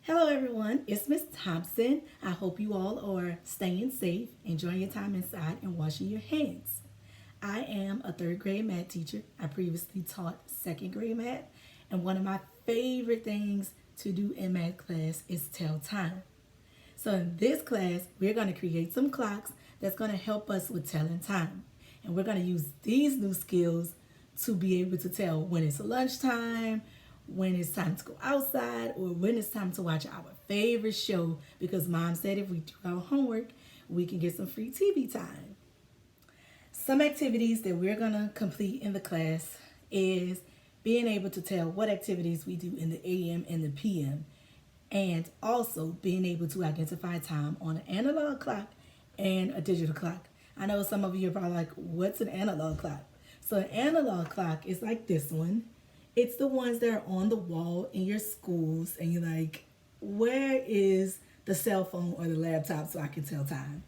Hello everyone, it's Miss Thompson. I hope you all are staying safe, enjoying your time inside, and washing your hands. I am a third grade math teacher. I previously taught second grade math, and one of my favorite things to do in math class is tell time. So in this class, we're going to create some clocks that's going to help us with telling time. And we're going to use these new skills to be able to tell when it's lunchtime, when it's time to go outside, or when it's time to watch our favorite show, because mom said if we do our homework, we can get some free TV time. Some activities that we're going to complete in the class is being able to tell what activities we do in the AM and the PM, and also being able to identify time on an analog clock and a digital clock. I know some of you are probably like, what's an analog clock? So an analog clock is like this one. It's the ones that are on the wall in your schools, and you're like, where is the cell phone or the laptop so I can tell time?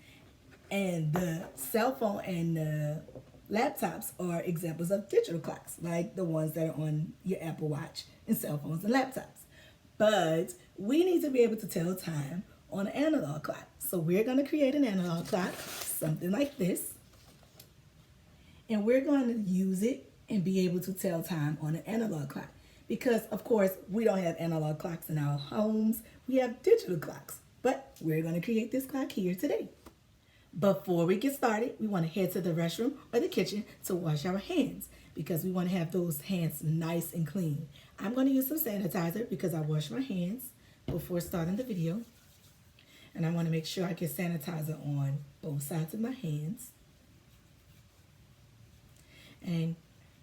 And the cell phone and the laptops are examples of digital clocks, like the ones that are on your Apple Watch and cell phones and laptops. But we need to be able to tell time on an analog clock. So we're going to create an analog clock, something like this. And we're going to use it and be able to tell time on an analog clock. Because, of course, we don't have analog clocks in our homes. We have digital clocks. But we're going to create this clock here today. Before we get started, we want to head to the restroom or the kitchen to wash our hands, because we want to have those hands nice and clean. I'm going to use some sanitizer because I wash my hands before starting the video. And I want to make sure I get sanitizer on both sides of my hands. And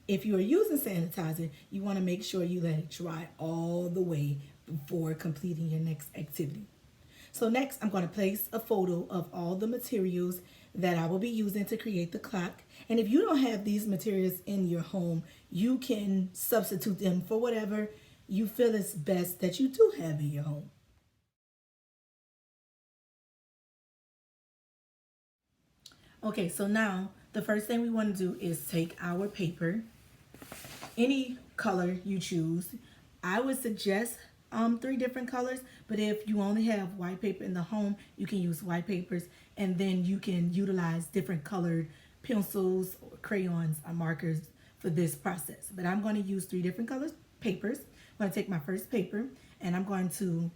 if you are using sanitizer, you want to make sure you let it dry all the way before completing your next activity. So next, I'm going to place a photo of all the materials that I will be using to create the clock. And if you don't have these materials in your home, you can substitute them for whatever you feel is best that you do have in your home. Okay, so now the first thing we want to do is take our paper, any color you choose. I would suggest 3 different colors, but if you only have white paper in the home, you can use white papers, and then you can utilize different colored pencils or crayons or markers for this process. But I'm going to use 3 different colors papers. I'm going to take my first paper, and I'm going to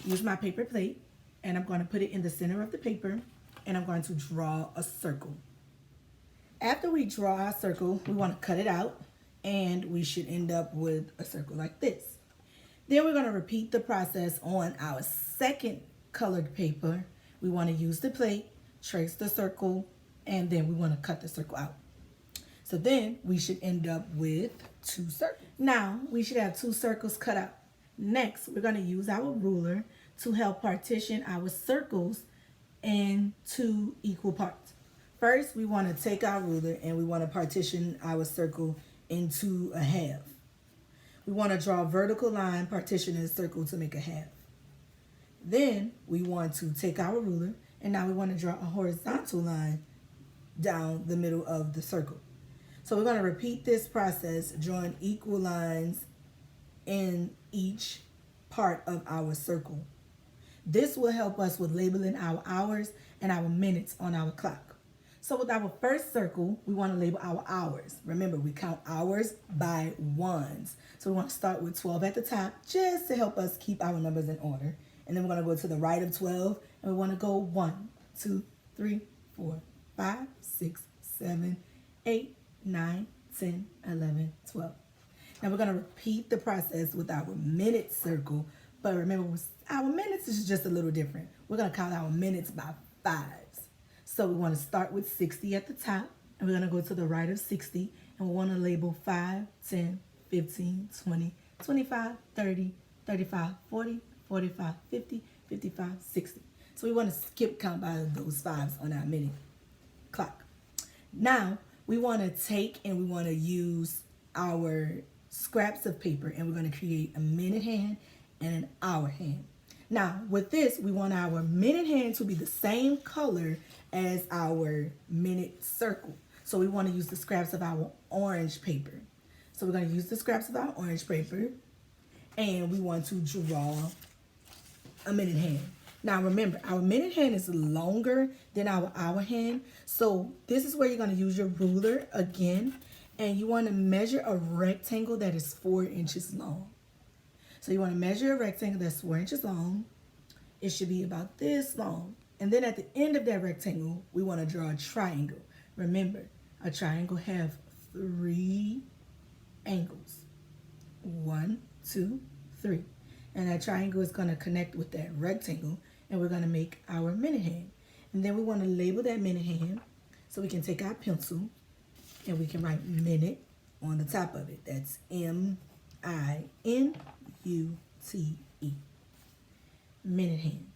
use my paper plate, and I'm going to put it in the center of the paper, and I'm going to draw a circle. After we draw our circle, we want to cut it out, and we should end up with a circle like this. Then we're going to repeat the process on our second colored paper. We want to use the plate, trace the circle, and then we want to cut the circle out. So then we should end up with 2 circles. Now we should have 2 circles cut out. Next, we're going to use our ruler to help partition our circles in 2 equal parts. First, we want to take our ruler and we want to partition our circle into a half. We want to draw a vertical line partitioning the circle to make a half. Then we want to take our ruler, and now we want to draw a horizontal line down the middle of the circle. So we're going to repeat this process, drawing equal lines in each part of our circle. This will help us with labeling our hours and our minutes on our clock. So with our first circle, we want to label our hours. Remember, we count hours by ones. So we want to start with 12 at the top just to help us keep our numbers in order. And then we're going to go to the right of 12, and we want to go 1, 2, 3, 4, 5, 6, 7, 8, 9, 10, 11, 12. Now we're going to repeat the process with our minute circle. But remember, our minutes is just a little different. We're going to count our minutes by 5s. So we want to start with 60 at the top, and we're going to go to the right of 60, and we want to label 5, 10, 15, 20, 25, 30, 35, 40, 45, 50, 55, 60. So we want to skip count by those 5s on our minute clock. Now we want to take and we want to use our scraps of paper, and we're going to create a minute hand and an hour hand. Now, with this, we want our minute hand to be the same color as our minute circle. So we want to use the scraps of our orange paper. So we're going to use the scraps of our orange paper, and we want to draw a minute hand. Now remember, our minute hand is longer than our hour hand. So this is where you're going to use your ruler again. And you want to measure a rectangle that is 4 inches long. So you want to measure a rectangle that's 4 inches long. It should be about this long. And then at the end of that rectangle, we want to draw a triangle. Remember, a triangle have 3 angles. 1, 2, 3. And that triangle is going to connect with that rectangle, and we're going to make our minute hand. And then we want to label that minute hand, so we can take our pencil and we can write minute on the top of it. That's M-I-N-U-T-E. Minute hand.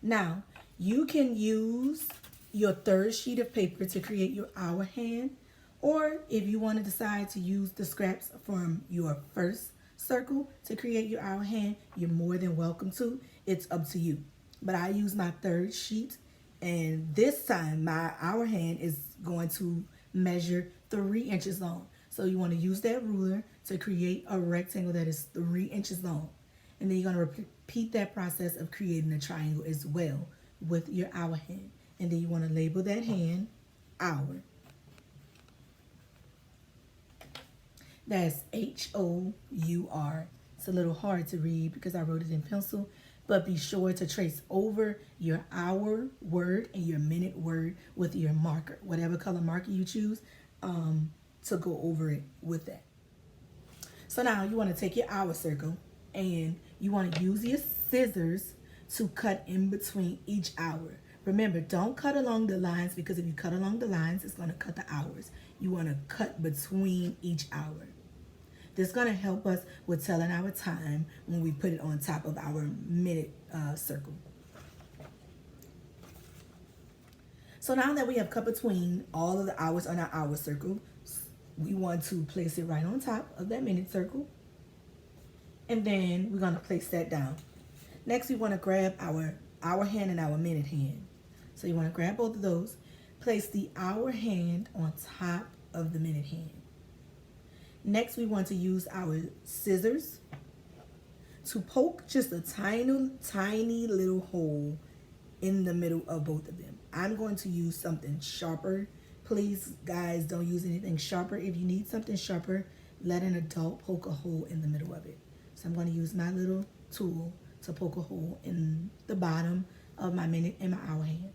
Now, you can use your third sheet of paper to create your hour hand, or if you want to decide to use the scraps from your first circle to create your hour hand, you're more than welcome to. It's up to you. But I use my third sheet, and this time my hour hand is going to measure 3 inches long. So you want to use that ruler to create a rectangle that is 3 inches long. And then you're going to repeat that process of creating a triangle as well with your hour hand. And then you want to label that hand hour. That's H-O-U-R. It's a little hard to read because I wrote it in pencil, but be sure to trace over your hour word and your minute word with your marker, whatever color marker you choose, to go over it with that. So now you want to take your hour circle and you want to use your scissors to cut in between each hour. Remember, don't cut along the lines, because if you cut along the lines, it's going to cut the hours. You want to cut between each hour. This is going to help us with telling our time when we put it on top of our minute circle. So now that we have cut between all of the hours on our hour circle, we want to place it right on top of that minute circle. And then we're going to place that down. Next, we want to grab our hour hand and our minute hand. So you want to grab both of those. Place the hour hand on top of the minute hand. Next, we want to use our scissors to poke just a tiny little hole in the middle of both of them. I'm going to use something sharper. Please, guys, don't use anything sharper. If you need something sharper, let an adult poke a hole in the middle of it. So I'm going to use my little tool to poke a hole in the bottom of my minute and my hour hand.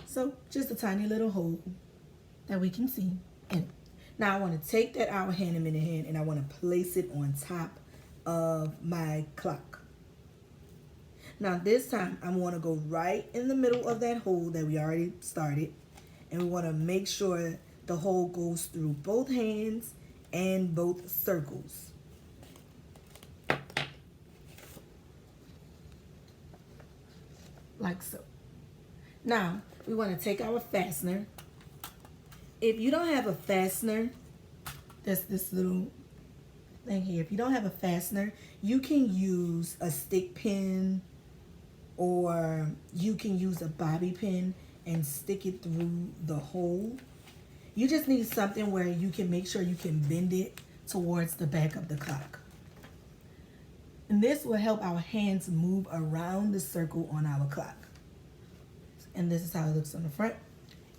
So just a tiny little hole that we can see in it. Now I want to take that hour hand and minute hand and I want to place it on top of my clock. Now this time I want to go right in the middle of that hole that we already started, and we want to make sure the hole goes through both hands and both circles. Like so. Now we want to take our fastener. If you don't have a fastener, that's this little thing here. If you don't have a fastener, you can use a stick pin, or you can use a bobby pin and stick it through the hole. You just need something where you can make sure you can bend it towards the back of the clock. And this will help our hands move around the circle on our clock. And this is how it looks on the front.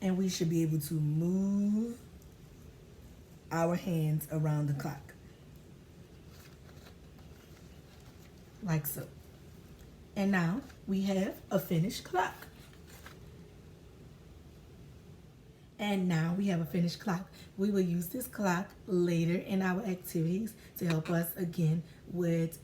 And we should be able to move our hands around the clock. Like so. And now we have a finished clock. And now we have a finished clock. We will use this clock later in our activities to help us again with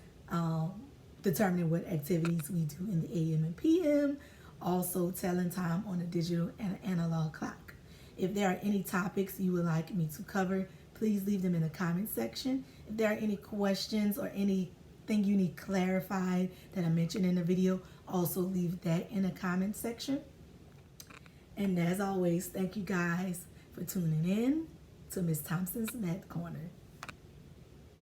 determining what activities we do in the AM and PM. Also telling time on a digital and an analog clock. If there are any topics you would like me to cover, please leave them in the comment section. If there are any questions or anything you need clarified that I mentioned in the video, also leave that in the comment section. And as always, thank you guys for tuning in to Miss Thompson's Math Corner.